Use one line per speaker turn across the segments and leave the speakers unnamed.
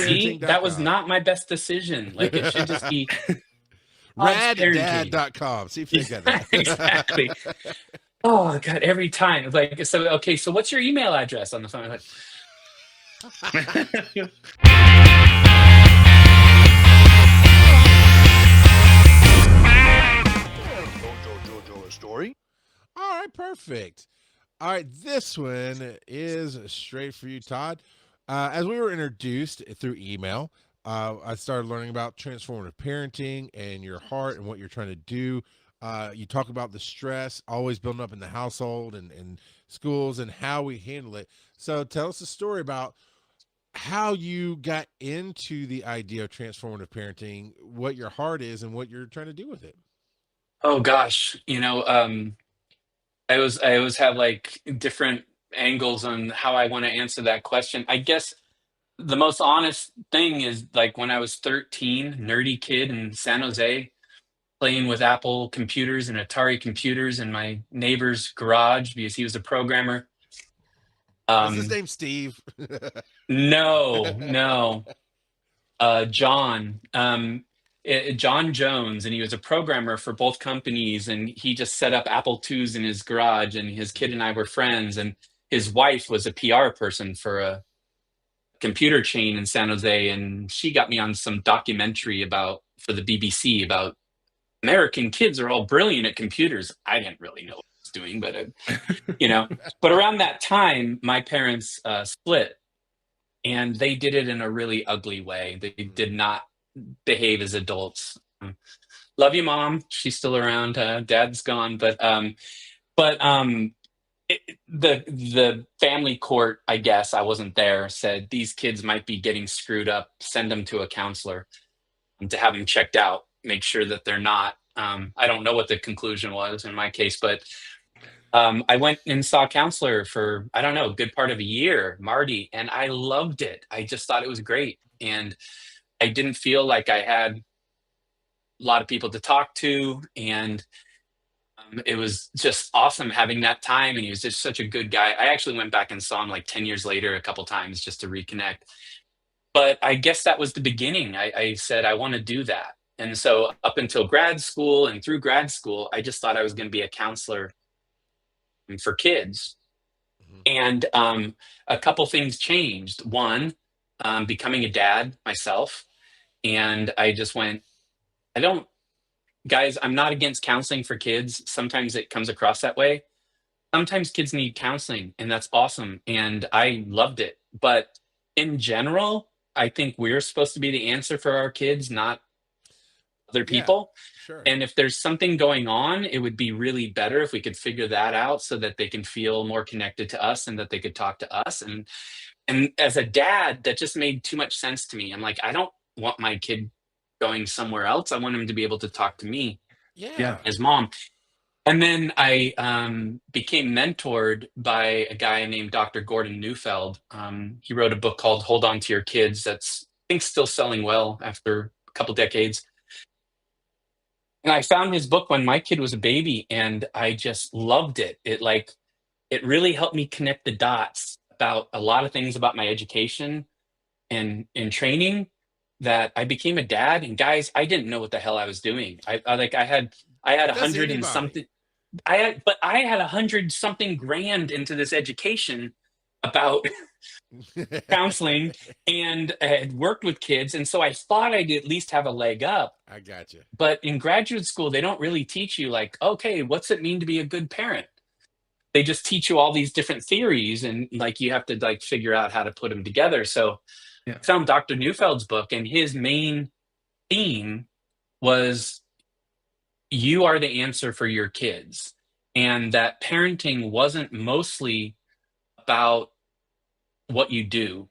See, that was
transformativeparenting.com.
not my best decision. Like it should just be Todd's parenting.
Raddad.com. See if they got
Exactly.
that.
Oh God, every time. Like, so okay, so what's your email address on the phone? Like,
Jojo story.
All right, perfect. All right, this one is straight for you, Todd. As we were introduced through email, I started learning about transformative parenting and your heart and what you're trying to do. You talk about the stress always building up in the household and schools and how we handle it. So tell us a story about how you got into the idea of transformative parenting, what your heart is, and what you're trying to do with it.
oh gosh, I always have like different angles on how I want to answer that question. I guess the most honest thing is like when I was 13, nerdy kid in San Jose, playing with Apple computers and Atari computers in my neighbor's garage because he was a programmer.
Was his
Um,
name Steve?
no, no, John, John Jones, and he was a programmer for both companies, and he just set up Apple IIs in his garage, and his kid and I were friends, and his wife was a PR person for a computer chain in San Jose, and she got me on some documentary about for the BBC about American kids are all brilliant at computers. I didn't really know what I was doing, but you know. But around that time, my parents split, and they did it in a really ugly way. They did not behave as adults. Love you, mom. She's still around. Dad's gone, but the family court, I guess I wasn't there, said these kids might be getting screwed up. Send them to a counselor to have them checked out. Make sure that they're not. I don't know what the conclusion was in my case, but I went and saw a counselor for I don't know, a good part of a year, Marty, and I loved it. I just thought it was great, and I didn't feel like I had a lot of people to talk to, and it was just awesome having that time. And he was just such a good guy. I actually went back and saw him like 10 years later a couple times just to reconnect. But I guess that was the beginning. I said, I want to do that. And so up until grad school and through grad school, I just thought I was going to be a counselor for kids.
Mhm.
And a couple things changed. One, becoming a dad myself. And I just went, I don't, guys, I'm not against counseling for kids. Sometimes it comes across that way. Sometimes kids need counseling, and that's awesome. And I loved it. But in general, I think we're supposed to be the answer for our kids, not other
Yeah,
people.
sure.
And if there's something going on, it would be really better if we could figure that out so that they can feel more connected to us and that they could talk to us. And as a dad, that just made too much sense to me. I'm like, I don't want my kid going somewhere else. I want him to be able to talk to me
Yeah.
Yeah.
as mom. And then I became mentored by a guy named Dr. Gordon Neufeld. He wrote a book called Hold On to Your Kids that's, I think, still selling well after a couple decades. And I found his book when my kid was a baby, and I just loved it. It really helped me connect the dots about a lot of things about my education and training that I became a dad. And guys, I didn't know what the hell I was doing. I had a
Does
hundred and
anybody?
something. I had 100 something grand into this education about counseling, and I had worked with kids, and so I thought I'd at least have a leg up.
I got you.
But in graduate school, they don't really teach you like, okay, what's it mean to be a good parent? They just teach you all these different theories, and like you have to like figure out how to put them together. So
Yeah.
I found Dr. Neufeld's book, and his main theme was you are the answer for your kids. And that parenting wasn't mostly about what you do,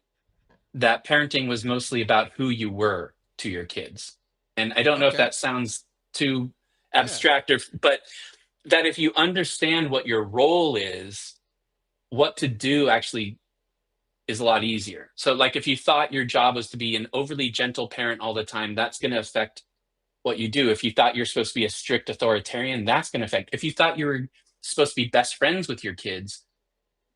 that parenting was mostly about who you were to your kids. And I don't know if
Okay.
that sounds too
Yeah.
abstract, but that if you understand what your role is, what to do actually is a lot easier. So, like, if you thought your job was to be an overly gentle parent all the time, that's going to affect what you do. If you thought you're supposed to be a strict authoritarian, that's going to affect. If you thought you were supposed to be best friends with your kids,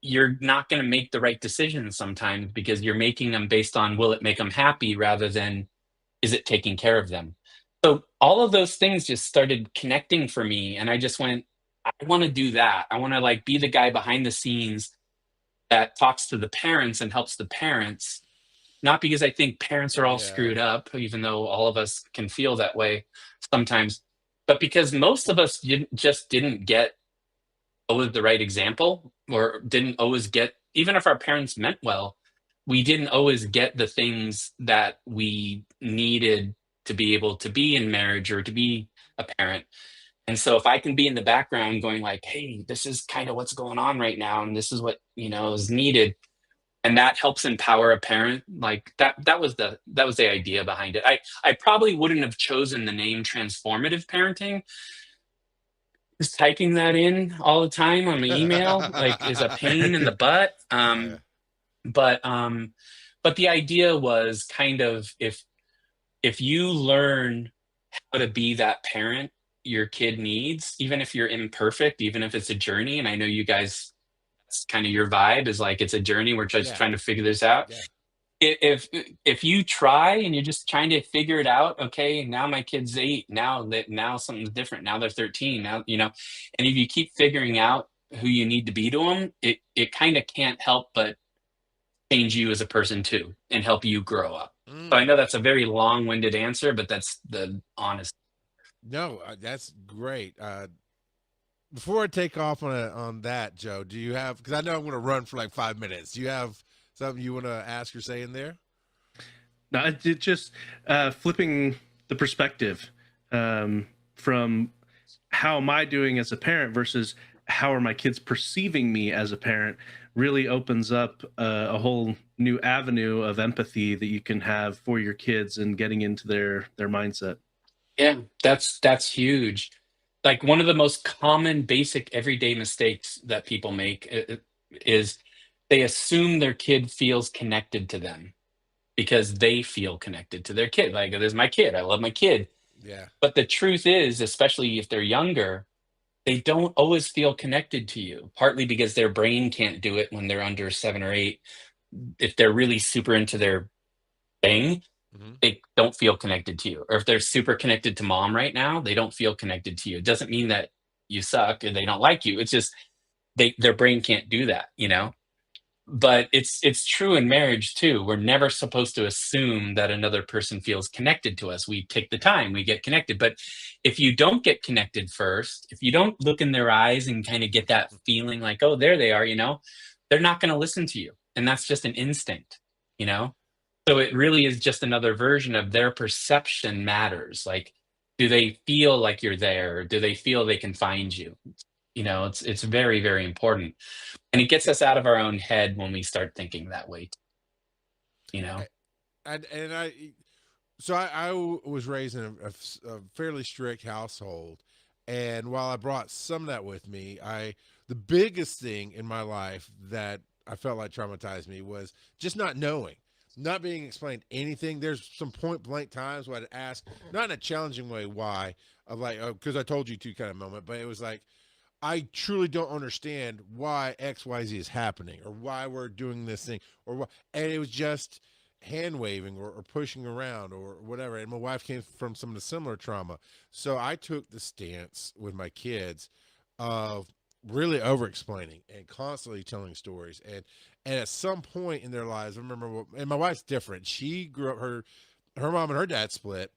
you're not going to make the right decisions sometimes because you're making them based on will it make them happy rather than is it taking care of them. So all of those things just started connecting for me, and I just went, I want to do that. I want to like be the guy behind the scenes that talks to the parents and helps the parents, not because I think parents are all
Yeah.
screwed up, even though all of us can feel that way sometimes, but because most of us just didn't get always the right example, or didn't always get, even if our parents meant well, we didn't always get the things that we needed to be able to be in marriage or to be a parent. And so if I can be in the background going like, hey, this is kind of what's going on right now, and this is what, is needed, and that helps empower a parent, like that was the idea behind it. I probably wouldn't have chosen the name transformative parenting. Just typing that in all the time on my email like is a pain in the butt.
Yeah.
But the idea was kind of, if you learn how to be that parent your kid needs, even if you're imperfect, even if it's a journey, and I know you guys, that's kind of your vibe, is like it's a journey, we're just
Yeah.
trying to figure this out.
Yeah.
If you try and you're just trying to figure it out, okay, now my kid's 8, now something's different, now they're 13, now, and if you keep figuring out who you need to be to them, it kind of can't help but change you as a person too and help you grow up. So I
Mm.
know that's a very long-winded answer, but that's the honest.
No, that's great. Before I take off on that, Joe, do you have? Because I know I'm going to run for like 5 minutes. Do you have something you want to ask or say in there?
No, it just flipping the perspective from how am I doing as a parent versus how are my kids perceiving me as a parent really opens up a whole new avenue of empathy that you can have for your kids and getting into their mindset.
Yeah, that's huge. Like one of the most common basic everyday mistakes that people make is they assume their kid feels connected to them because they feel connected to their kid. Like, there's my kid, I love my kid.
Yeah.
But the truth is, especially if they're younger, they don't always feel connected to you, partly because their brain can't do it when they're under 7 or 8. If they're really super into their thing,
Mm-hmm.
they don't feel connected to you. Or if they're super connected to mom right now, they don't feel connected to you. It doesn't mean that you suck or they don't like you. It's just their brain can't do that. But it's true in marriage too. We're never supposed to assume that another person feels connected to us. We take the time, we get connected. But if you don't get connected first, if you don't look in their eyes and kind of get that feeling like, oh, there they are, they're not going to listen to you. And that's just an instinct, you know? So it really is just another version of their perception matters. Like, do they feel like you're there? Do they feel they can find you? It's very, very important. And it gets us out of our own head when we start thinking that way, you know?
And I was raised in a fairly strict household, and while I brought some of that with me, the biggest thing in my life that I felt like traumatized me was just not knowing, not being explained anything. There's some point blank times where I'd ask, not in a challenging way, why, of like, oh, because I told you to kind of moment, but it was like, I truly don't understand why XYZ is happening or why we're doing this thing or what. And it was just hand waving or pushing around or whatever. And my wife came from some of the similar trauma. So I took the stance with my kids of really over explaining and constantly telling stories. And at some point in their lives, I remember, and my wife's different. She grew up, her mom and her dad split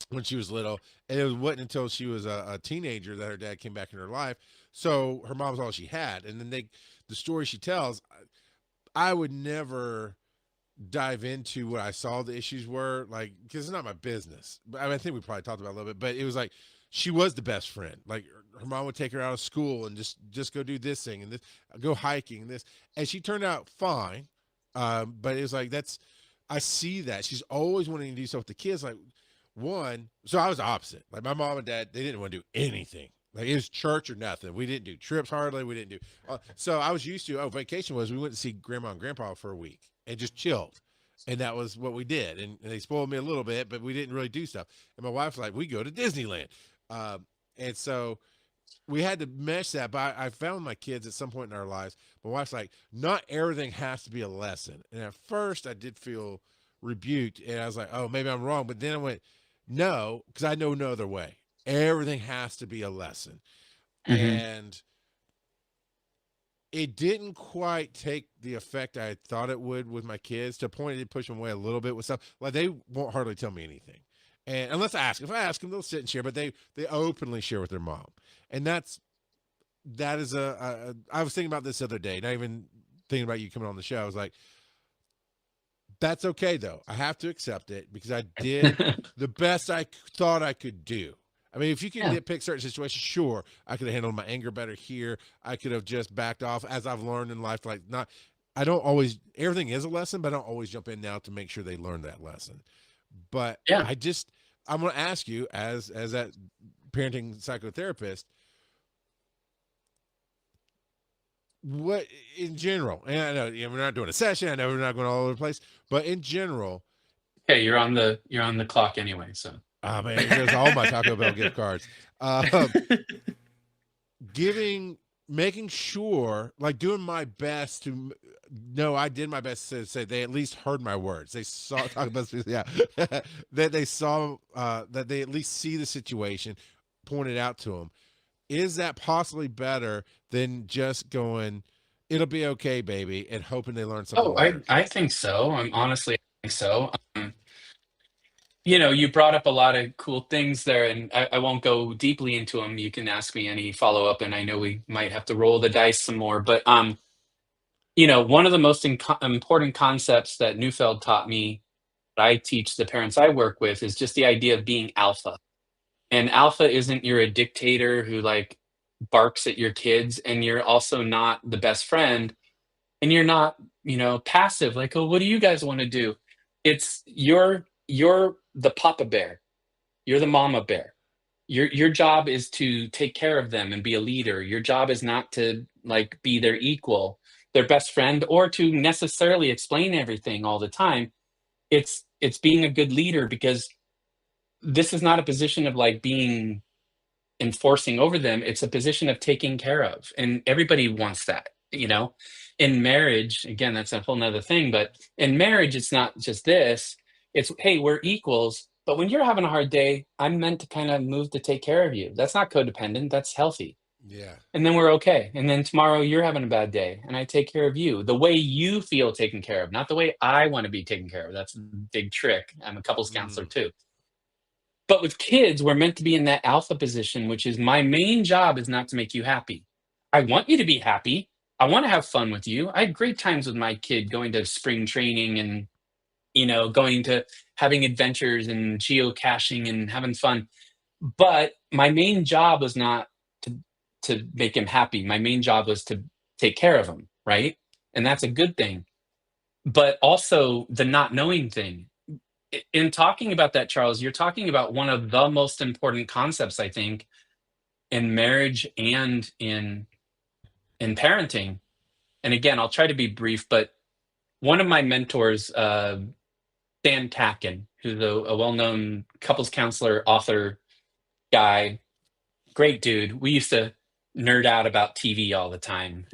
when she was little, and it wasn't until she was a teenager that her dad came back in her life. So her mom's all she had, and then the story she tells, I would never dive into what I saw the issues were, like, because it's not my business. But I think we probably talked about it a little bit, but it was like she was the best friend. Like her mom would take her out of school and just go do this thing and this, go hiking and this, and she turned out fine. But it was like I see that she's always wanting to do stuff with the kids, like. So I was the opposite. Like my mom and dad, they didn't want to do anything. Like it was church or nothing. We didn't do trips hardly. We didn't do. So I was used to. Vacation was we went to see grandma and grandpa for a week and just chilled, and that was what we did. And they spoiled me a little bit, but we didn't really do stuff. And my wife's like, we go to Disneyland, and so we had to mesh that. But I found my kids at some point in our lives, my wife's like, not everything has to be a lesson. And at first I did feel rebuked, and I was like, oh, maybe I'm wrong. But then I went, no, because I know no other way. Everything has to be a lesson.
Hmm.
And it didn't quite take the effect I thought it would with my kids, to a point it did push them away a little bit with stuff. Like, they won't hardly tell me anything. And unless I ask, if I ask them, they'll sit and share, but they openly share with their mom. And that is I was thinking about this the other day, not even thinking about you coming on the show. I was like, that's okay though. I have to accept it because I did the best I thought I could do. I mean, if you can
Yeah.
nitpick certain situations, sure, I could have handled my anger better here. I could have just backed off, as I've learned in life. Like, not, I don't always, everything is a lesson, but I don't always jump in now to make sure they learn that lesson. But
Yeah.
I'm going to ask you, as that parenting psychotherapist, what in general, and I know, we're not doing a session, I know we're not going all over the place, but in general,
Okay, you're on the clock anyway, so.
oh man, here goes all my Taco Bell gift cards. Making sure, like, doing my best to no, I did my best to say they at least heard my words. They saw Taco Bell, yeah, that they saw, that they at least see the situation, pointed out to them. Is that possibly better than just going, it'll be okay, baby, and hoping they learn something
Oh,
later?
I think so. Honestly, I think so. You brought up a lot of cool things there, and I won't go deeply into them. You can ask me any follow-up, and I know we might have to roll the dice some more. But one of the most important concepts that Neufeld taught me, that I teach the parents I work with, is just the idea of being alpha. And alpha isn't you're a dictator who like barks at your kids, and you're also not the best friend, and you're not, passive, like, oh, what do you guys want to do? It's you're the papa bear, you're the mama bear. Your job is to take care of them and be a leader. Your job is not to like be their equal, their best friend, or to necessarily explain everything all the time. It's being a good leader, because this is not a position of like being enforcing over them. It's a position of taking care of, and everybody wants that. In marriage, again, that's a whole nother thing, but in marriage, it's not just this. It's, hey, we're equals, but when you're having a hard day, I'm meant to kind of move to take care of you. That's not codependent, that's healthy.
Yeah.
And then we're okay, and then tomorrow you're having a bad day and I take care of you the way you feel taken care of, not the way I want to be taken care of. That's a big trick. I'm a couples counselor too. But with kids, we're meant to be in that alpha position, which is, my main job is not to make you happy. I want you to be happy. I want to have fun with you. I had great times with my kid going to spring training and, going to having adventures and geocaching and having fun. But my main job was not to make him happy. My main job was to take care of him, right? And that's a good thing. But also the not knowing thing. In talking about that, Charles, you're talking about one of the most important concepts, I think, in marriage and in parenting. And again, I'll try to be brief, but one of my mentors, Dan Tatkin, who's a well-known couples counselor, author guy, great dude. We used to nerd out about TV all the time.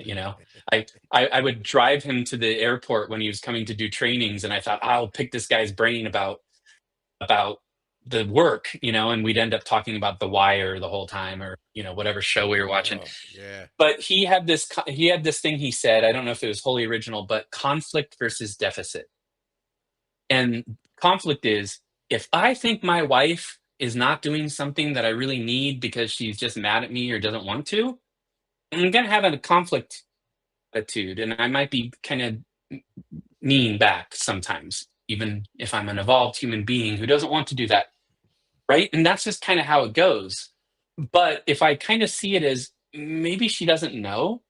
I would drive him to the airport when he was coming to do trainings, and I thought, I'll pick this guy's brain about the work, and we'd end up talking about The Wire the whole time, or whatever show we were watching.
Oh, yeah.
But he had this thing he said, I don't know if it was wholly original, but conflict versus deficit. And conflict is, if I think my wife is not doing something that I really need because she's just mad at me or doesn't want to, I'm going to have a conflict attitude, and I might be kind of mean back sometimes, even if I'm an evolved human being who doesn't want to do that. Right. And that's just kind of how it goes. But if I kind of see it as, maybe she doesn't know,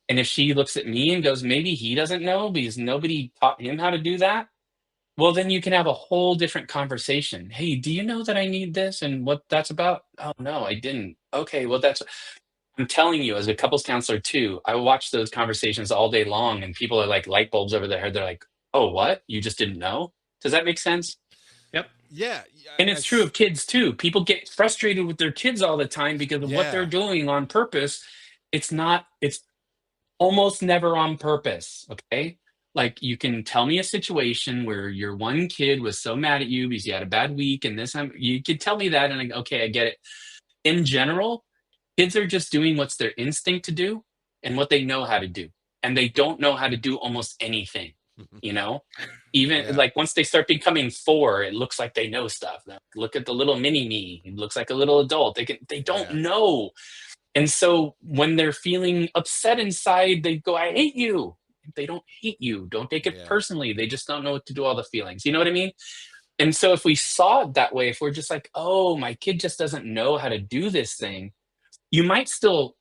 and if she looks at me and goes, maybe he doesn't know because nobody taught him how to do that, well, then you can have a whole different conversation. Hey, do you know that I need this and what that's about? Oh, no, I didn't. Okay, well, I'm telling you, as a couples counselor too, I watch those conversations all day long, and people are like light bulbs over their head. They're like, oh, what? You just didn't know? Does that make sense?
Yep.
Yeah,
And it's true of kids too. People get frustrated with their kids all the time because of what they're
yeah,
doing on purpose. It's almost never on purpose. Okay. Like you can tell me a situation where your one kid was so mad at you because you had a bad week and this time you could tell me that and okay, I get it. In general, kids are just doing what's their instinct to do and what they know how to do. And they don't know how to do almost anything, you know? Even
yeah,
like once they start becoming 4, it looks like they know stuff. Now, look at the little mini me. It looks like a little adult. They don't
yeah,
know. And so when they're feeling upset inside, they go, I hate you. They don't hate you. Don't take it
yeah,
personally. They just don't know what to do all the feelings. You know what I mean? And so if we saw it that way, if we're just like, oh, my kid just doesn't know how to do this thing, you might still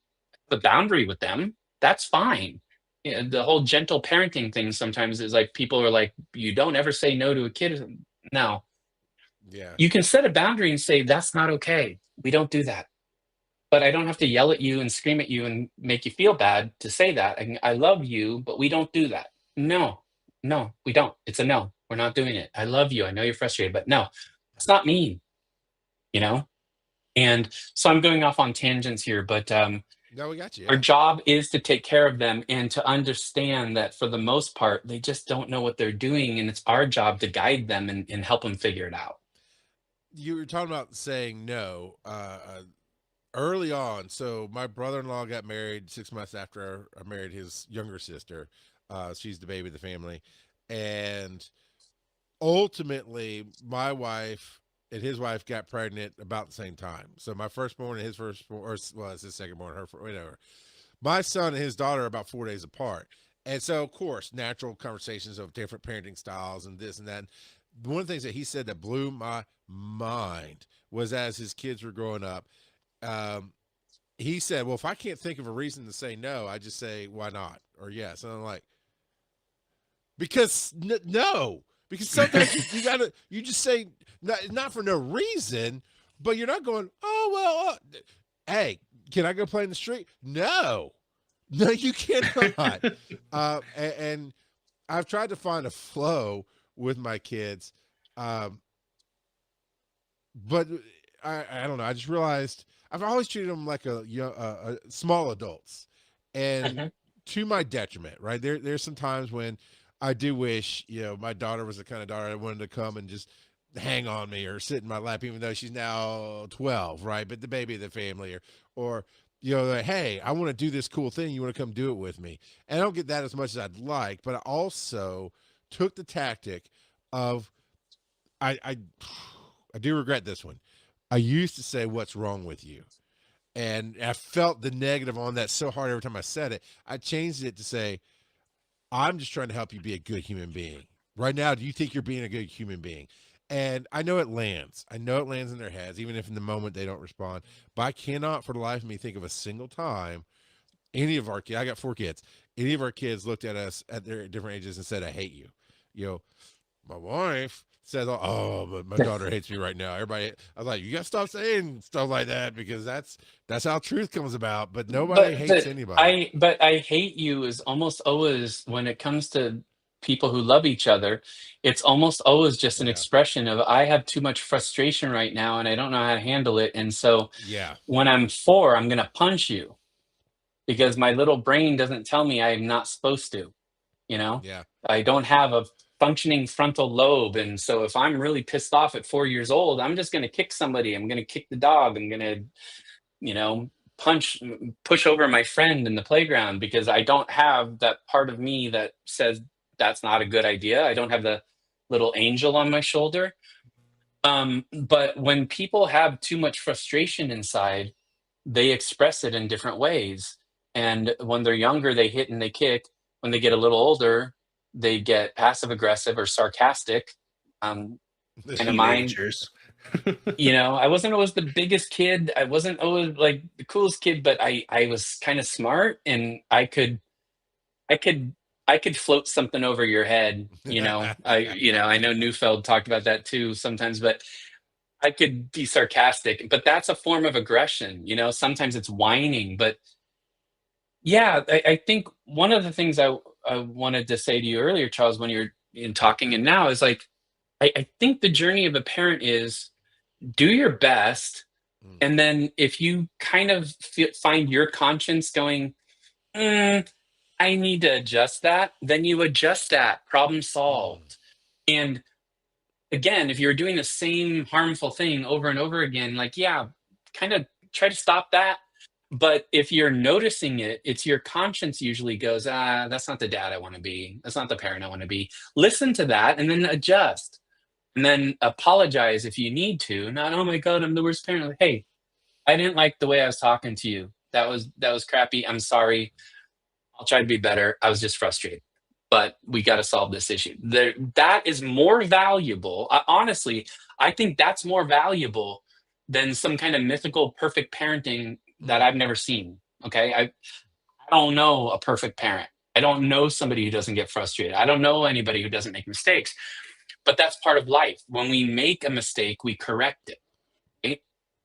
have a boundary with them. That's fine. Yeah, the whole gentle parenting thing sometimes is like people are like, you don't ever say no to a kid. No,
yeah,
you can set a boundary and say, that's not okay. We don't do that. But I don't have to yell at you and scream at you and make you feel bad to say that. I love you, but we don't do that. No, no, we don't. It's a no. We're not doing it. I love you. I know you're frustrated, but no, it's not mean, you know? And so I'm going off on tangents here, but
no, we got you.
our
Yeah,
job is to take care of them and to understand that for the most part, they just don't know what they're doing. And it's our job to guide them and help them figure it out.
you were talking about saying no early on. So my brother-in-law got married 6 months after I married his younger sister. She's the baby of the family, and ultimately, my wife and his wife got pregnant about the same time. So my firstborn and his firstborn, or well, it's his secondborn, her whatever. My son and his daughter are about 4 days apart, and so of course, natural conversations of different parenting styles and this and that. One of the things that he said that blew my mind was as his kids were growing up, um, he said, "Well, if I can't think of a reason to say no, I just say why not or yes." And I'm like, because no, because sometimes you gotta you just say not for no reason, but you're not going, oh well, hey, can I go play in the street? No, no, you cannot. And I've tried to find a flow with my kids, um, but I don't know. I just realized I've always treated them like a small adults, and
Mhm.
to my detriment. Right there's some times when I do wish my daughter was the kind of daughter that wanted to come and just hang on me or sit in my lap, even though she's now 12, right? But the baby of the family, or like, hey, I want to do this cool thing. You want to come do it with me? And I don't get that as much as I'd like, but I also took the tactic of I I do regret this one. I used to say, "What's wrong with you?" And I felt the negative on that so hard every time I said it. I changed it to say, "I'm just trying to help you be a good human being. Right now, do you think you're being a good human being?" And I know it lands. I know it lands in their heads, even if in the moment they don't respond. But I cannot for the life of me think of a single time any of our kids, I got 4 kids, any of our kids looked at us at their different ages and said, "I hate you." You know, my wife says, "Oh, but my daughter hates me right now." Everybody, I was like, "You got to stop saying stuff like that because that's how truth comes about." But nobody
But
hates anybody.
I hate you is almost always when it comes to people who love each other, it's almost always just an
Yeah,
expression of I have too much frustration right now and I don't know how to handle it. And so
yeah,
when I'm 4, I'm gonna punch you because my little brain doesn't tell me I'm not supposed to, you know?
yeah.
I don't have a functioning frontal lobe. And so if I'm really pissed off at 4 years old, I'm just gonna kick somebody. I'm gonna kick the dog. I'm gonna you know, push over my friend in the playground because I don't have that part of me that says that's not a good idea. I don't have the little angel on my shoulder. But when people have too much frustration inside, they express it in different ways. And when they're younger, they hit and they kick. When they get a little older, they get passive aggressive or sarcastic. Um, and in mine,
Teenagers.
I wasn't always the biggest kid. I wasn't always like the coolest kid, but I was kind of smart and I could I could float something over your head, I know Neufeld talked about that too sometimes, but I could be sarcastic, but that's a form of aggression, sometimes it's whining, but yeah, I think one of the things I wanted to say to you earlier, Charles, when you're in talking and now is like I think the journey of a parent is do your best.
Mm,
And then if you kind of find your conscience going, "Mm, I need to adjust that," then you adjust that, problem
mm,
solved. And again, if you're doing the same harmful thing over and over again, like, yeah, kind of try to stop that. But if you're noticing it, it's your conscience usually goes, that's not the dad I want to be. That's not the parent I want to be. Listen to that and then adjust. And then apologize if you need to. Not, oh my God, I'm the worst parent. Like, hey, I didn't like the way I was talking to you. That was crappy. I'm sorry. I'll try to be better. I was just frustrated. But we got to solve this issue. That is more valuable. Honestly, I think that's more valuable than some kind of mythical perfect parenting that
mm.
I've never seen. Okay. I don't know a perfect parent. I don't know somebody who doesn't get frustrated. I don't know anybody who doesn't make mistakes. But that's part of life. When we make a mistake, we correct it. Right?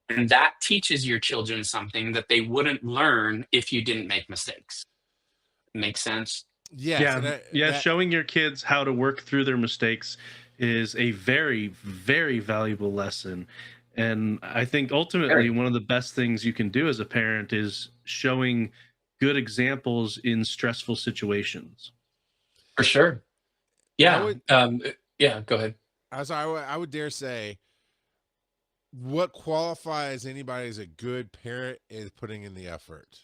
And that teaches your children something that they wouldn't learn if you didn't make mistakes. Make sense?
Yes,
Yeah,
and
yeah.
that
Showing your kids how to work through their mistakes is a very, very valuable lesson. And I think ultimately
Very.
one of the best things you can do as a parent is showing good examples in stressful situations.
For sure.
I
Yeah.
would
Yeah, go ahead.
I would dare say what qualifies anybody as a good parent is putting in the effort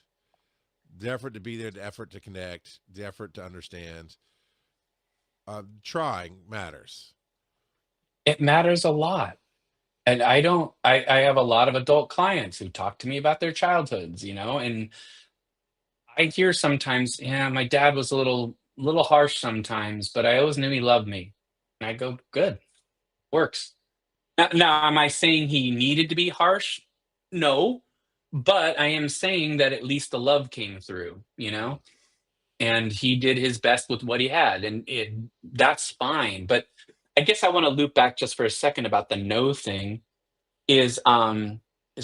to be there, the effort to connect, the effort to understand. Trying matters.
It matters a lot. And I have a lot of adult clients who talk to me about their childhoods, and I hear sometimes, yeah, my dad was a little harsh sometimes, but I always knew he loved me. And I go, good, works. Now, am I saying he needed to be harsh? No, but I am saying that at least the love came through, and he did his best with what he had, and that's fine. But I guess I want to loop back just for a second about the no thing. Is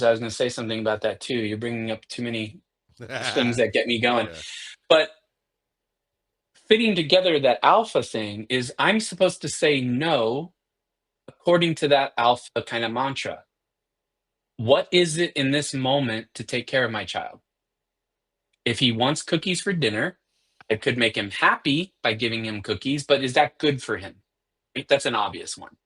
I was going to say something about that too. You're bringing up too many things that get me going.
Yeah.
But fitting together that alpha thing is I'm supposed to say no according to that alpha kind of mantra. What is it in this moment to take care of my child? If he wants cookies for dinner, I could make him happy by giving him cookies, but is that good for him? Right? That's an obvious one.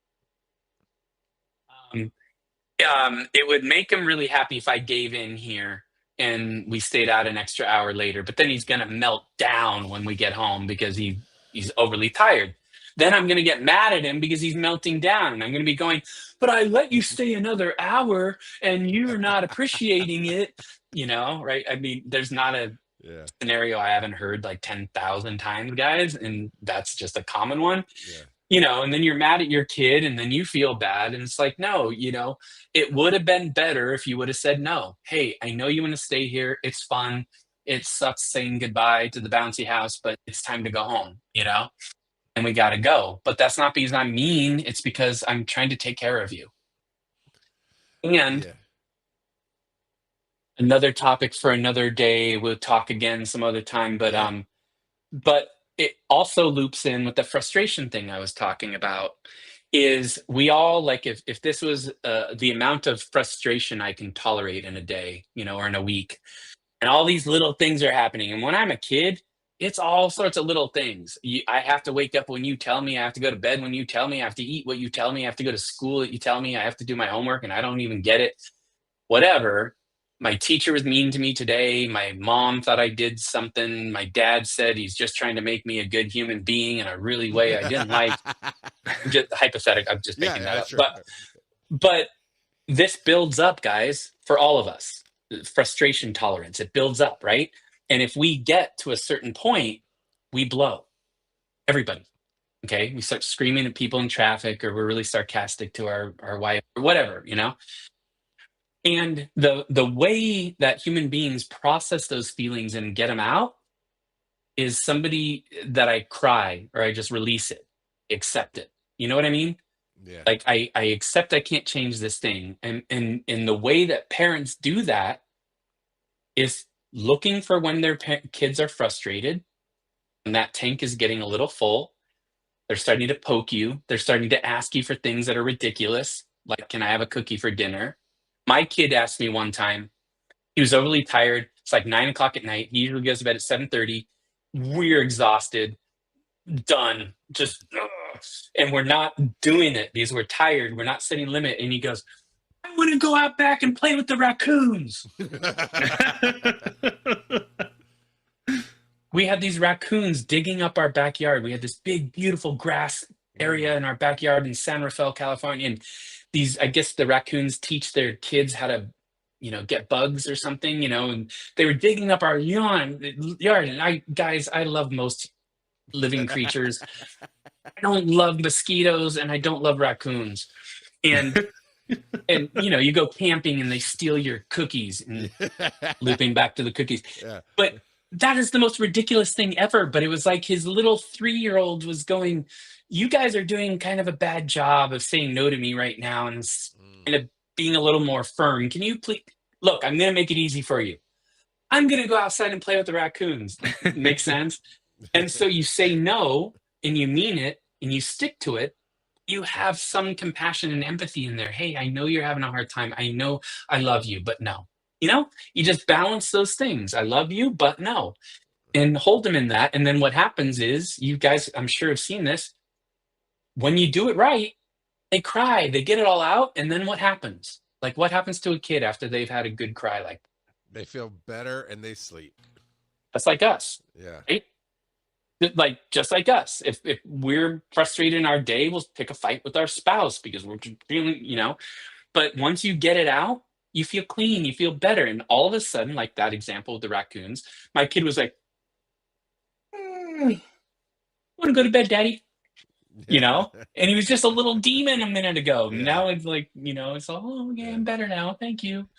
Um, it would make him really happy if I gave in here and we stayed out an extra hour later, but then he's going to melt down when we get home because he's overly tired. Then I'm going to get mad at him because he's melting down. And I'm going to be going, but I let you stay another hour and you're not appreciating it, right? I mean, there's not a
Yeah.
scenario I haven't heard like 10,000 times, guys. And that's just a common one.
Yeah.
And then you're mad at your kid and then you feel bad. And it's like, no, it would have been better if you would have said no. Hey, I know you want to stay here. It's fun. It sucks saying goodbye to the bouncy house, but it's time to go home, and we got to go. But that's not because I'm mean. It's because I'm trying to take care of you. And
Yeah.
another topic for another day. We'll talk again some other time. But
Yeah.
but it also loops in with the frustration thing I was talking about. Is we all like if this was the amount of frustration I can tolerate in a day, or in a week, and all these little things are happening. And when I'm a kid, it's all sorts of little things. I have to wake up when you tell me. I have to go to bed when you tell me. I have to eat what you tell me. I have to go to school that you tell me. I have to do my homework, and I don't even get it. Whatever. My teacher was mean to me today. My mom thought I did something. My dad said he's just trying to make me a good human being in a really way I didn't like. Just hypothetical. I'm just
Yeah,
making that
yeah,
up.
sure.
But this builds up, guys, for all of us. Frustration tolerance. It builds up, right? And if we get to a certain point, we blow. Everybody. Okay. We start screaming at people in traffic, or we're really sarcastic to our wife, or whatever. And the way that human beings process those feelings and get them out is somebody that I cry or I just release it, accept it. You know what I mean?
Yeah.
Like I accept I can't change this thing. And the way that parents do that is looking for when their kids are frustrated and that tank is getting a little full, They're starting to poke you. They're starting to ask you for things that are ridiculous, like, can I have a cookie for dinner? My kid asked me one time, he was overly tired. It's like 9 o'clock at night. He usually goes to bed at 7:30. We're exhausted, done, just, ugh. And we're not doing it because we're tired. We're not setting limit. And he goes, I want to go out back and play with the raccoons. We had these raccoons digging up our backyard. We had this big, beautiful grass area in our backyard in San Rafael, California. And I guess the raccoons teach their kids how to, get bugs or something, and they were digging up our yard. And I love most living creatures. I don't love mosquitoes and I don't love raccoons. And you go camping and they steal your cookies, and looping back to the cookies.
Yeah.
But that is the most ridiculous thing ever. But it was like his little 3-year-old was going, you guys are doing kind of a bad job of saying no to me right now and kind of being a little more firm. Can you please look, I'm going to make it easy for you. I'm going to go outside and play with the raccoons. Makes sense? And so you say no and you mean it and you stick to it. You have some compassion and empathy in there. Hey, I know you're having a hard time. I know I love you, but no. You just balance those things. I love you, but no. And hold them in that. And then what happens is, you guys, I'm sure have seen this. When you do it right, they cry, they get it all out. And then what happens? Like, what happens to a kid after they've had a good cry? Like,
They feel better and they sleep.
that's like us,
Yeah.
right? Like, just like us. If we're frustrated in our day, we'll pick a fight with our spouse because we're feeling, but once you get it out, you feel clean, you feel better. And all of a sudden, like that example of the raccoons, my kid was like, want to go to bed, daddy? And he was just a little demon a minute ago.
Yeah.
Now it's like, it's all, oh, okay, I'm better now. Thank you.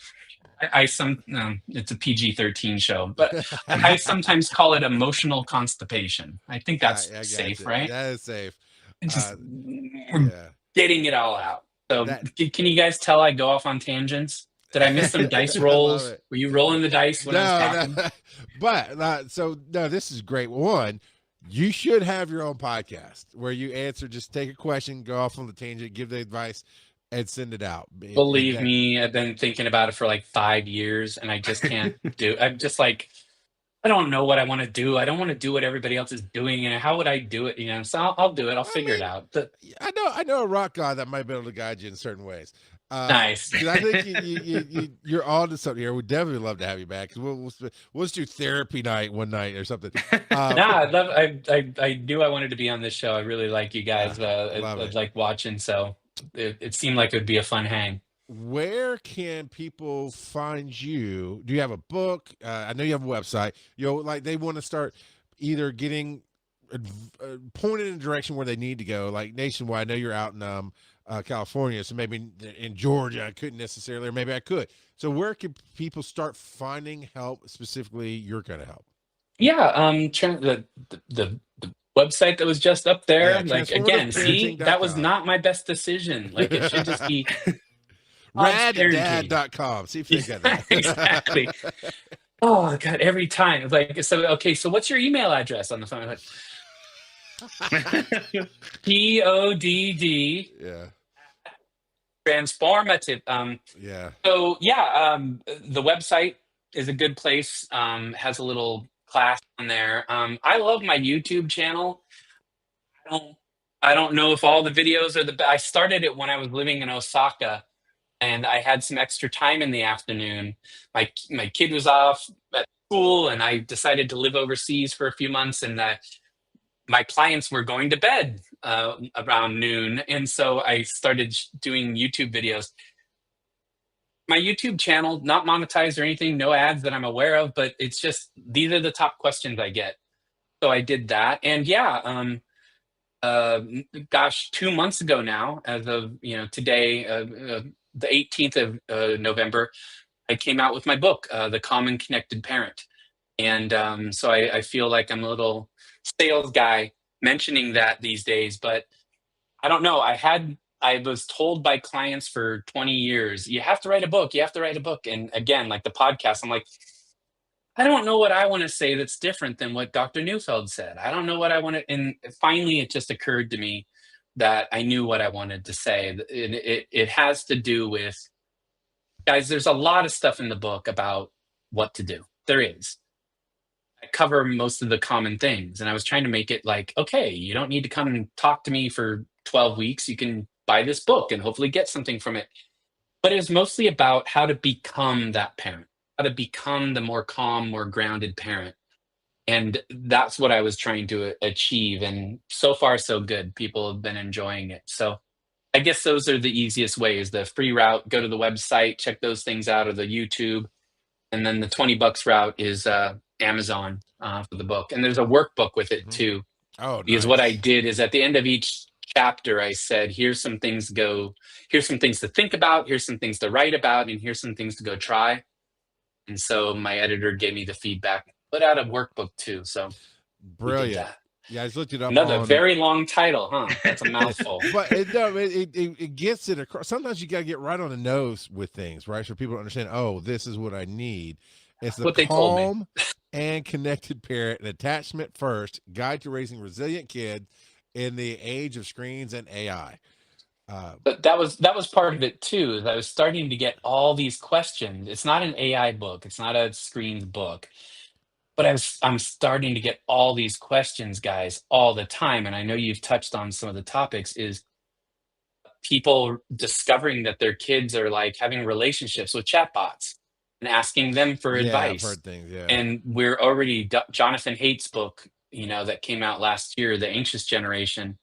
It's a PG-13 show, but I sometimes call it emotional constipation. I think that's
I
safe,
gotcha.
right?
That is safe.
It's just, we're
Yeah.
getting it all out. So
That-
can you guys tell I go off on tangents? Did I miss some dice
I
rolls?
love it.
Were you rolling the dice when I was talking?
No. But no, this is great. One, you should have your own podcast where you just take a question, go off on the tangent, give the advice, and send it out.
Believe me, I've been thinking about it for like 5 years, and I just can't do. I'm just like, I don't know what I want to do. I don't want to do what everybody else is doing, and how would I do it? So I'll do it. I'll figure it out.
I know a rock god that might be able to guide you in certain ways.
Nice.
'Cause I think you're on to something here. We'd definitely love to have you back. We'll just do therapy night one night or something.
I'd love. I knew I wanted to be on this show. I really like you guys. I
it.
like watching. So it seemed like it would be a fun hang.
Where can people find you? Do you have a book? I know you have a website. Like they want to start either getting pointed in a direction where they need to go, like nationwide. I know you're out in California, so maybe in Georgia I couldn't necessarily, or maybe I could. So where can people start finding help, specifically your kind of help?
Yeah, the website that was just up there, like, again, see, that was not my best decision. Like, it should just be
raddad.com. See if they get that.
Exactly. Oh God, every time. Like, so okay, so what's your email address on the phone? Like, PODD.
Yeah.
Transformative.
Yeah.
So yeah, the website is a good place. Has a little class on there. I love my YouTube channel. I don't know if all the videos are I started it when I was living in Osaka, and I had some extra time in the afternoon. My kid was off at school, and I decided to live overseas for a few months, and my clients were going to bed around noon, and so I started doing YouTube videos. My YouTube channel, not monetized or anything, no ads that I'm aware of, but it's just, these are the top questions I get. So I did that. And yeah, gosh, 2 months ago now, as of today, the 18th of November, I came out with my book, The Common Connected Parent. And so I feel like I'm a little sales guy mentioning that these days, but I don't know. I was told by clients for 20 years, you have to write a book, you have to write a book. And again, like the podcast, I'm like, I don't know what I want to say that's different than what Dr. Neufeld said. I don't know what I want to, and finally it just occurred to me that I knew what I wanted to say. And it has to do with, guys, there's a lot of stuff in the book about what to do. There is. I cover most of the common things, and I was trying to make it like, okay, you don't need to come and talk to me for 12 weeks. You can buy this book and hopefully get something from it. But it was mostly about how to become that parent, how to become the more calm, more grounded parent. And that's what I was trying to achieve. And so far, so good. People have been enjoying it. So I guess those are the easiest ways. The free route, go to the website, check those things out, or the YouTube. And then the $20 route is Amazon for the book. And there's a workbook with it too.
Oh,
Because what I did is at the end of each chapter, I said, here's some things to think about, here's some things to write about, and here's some things to go try. And so my editor gave me the feedback, put out a workbook too. So
brilliant. Yeah, I just looked it up.
Another very long title, huh? That's a mouthful.
But it gets it across. Sometimes you got to get right on the nose with things, right? So people understand, oh, this is what I need. It's the
what they told me.
calm and connected parent, an attachment first guide to raising resilient kids in the age of screens and AI.
But that was part of it too. Is I was starting to get all these questions. It's not an AI book. It's not a screens book. But I'm starting to get all these questions, guys, all the time. And I know you've touched on some of the topics, is people discovering that their kids are like having relationships with chatbots and asking them for advice.
I've heard things, yeah.
And we're already, Jonathan Haidt's book, that came out last year, The Anxious Generation,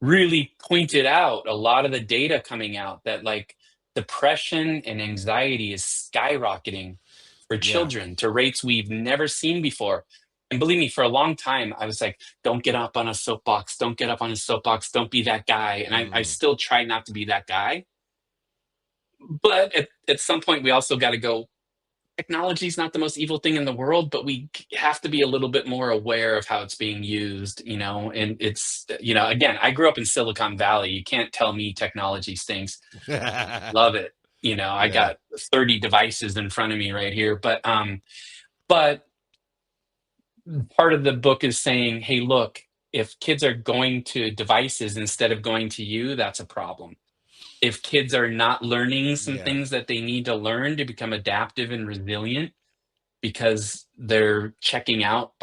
really pointed out a lot of the data coming out that like depression and anxiety is skyrocketing for children to rates we've never seen before. And believe me, for a long time, I was like, don't get up on a soapbox. Don't get up on a soapbox. Don't be that guy. And I still try not to be that guy. But at some point, we also got to go, technology is not the most evil thing in the world, but we have to be a little bit more aware of how it's being used, and it's, again, I grew up in Silicon Valley. You can't tell me technology stinks. Love it. I got 30 devices in front of me right here, but part of the book is saying, hey, look, if kids are going to devices instead of going to you, that's a problem. If kids are not learning some things that they need to learn to become adaptive and resilient because they're checking out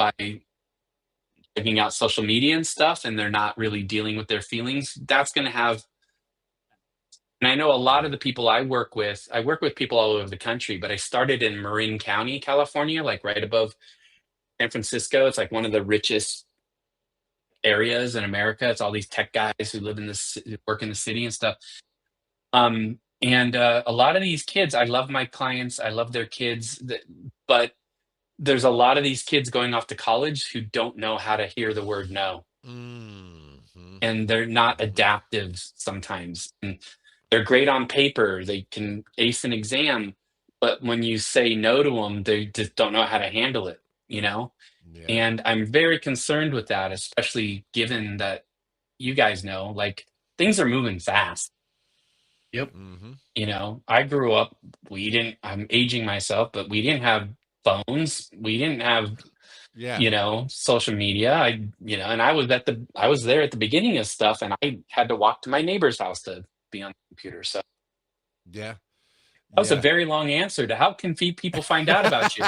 social media and stuff, and they're not really dealing with their feelings, that's going to have. And I know a lot of the people I work with people all over the country, but I started in Marin County, California, like right above San Francisco. It's like one of the richest areas in America. It's all these tech guys who live work in the city and stuff. And a lot of these kids, I love my clients, I love their kids, but there's a lot of these kids going off to college who don't know how to hear the word no. And they're not adaptive sometimes. And they're great on paper, they can ace an exam, but when you say no to them, they just don't know how to handle it, And I'm very concerned with that, especially given that you guys know, like, things are moving fast.
Yep.
I grew up, I'm aging myself, but we didn't have phones. We didn't have, social media. And I was there at the beginning of stuff, and I had to walk to my neighbor's house to be on the computer. So
that
was a very long answer to how can people find out about you.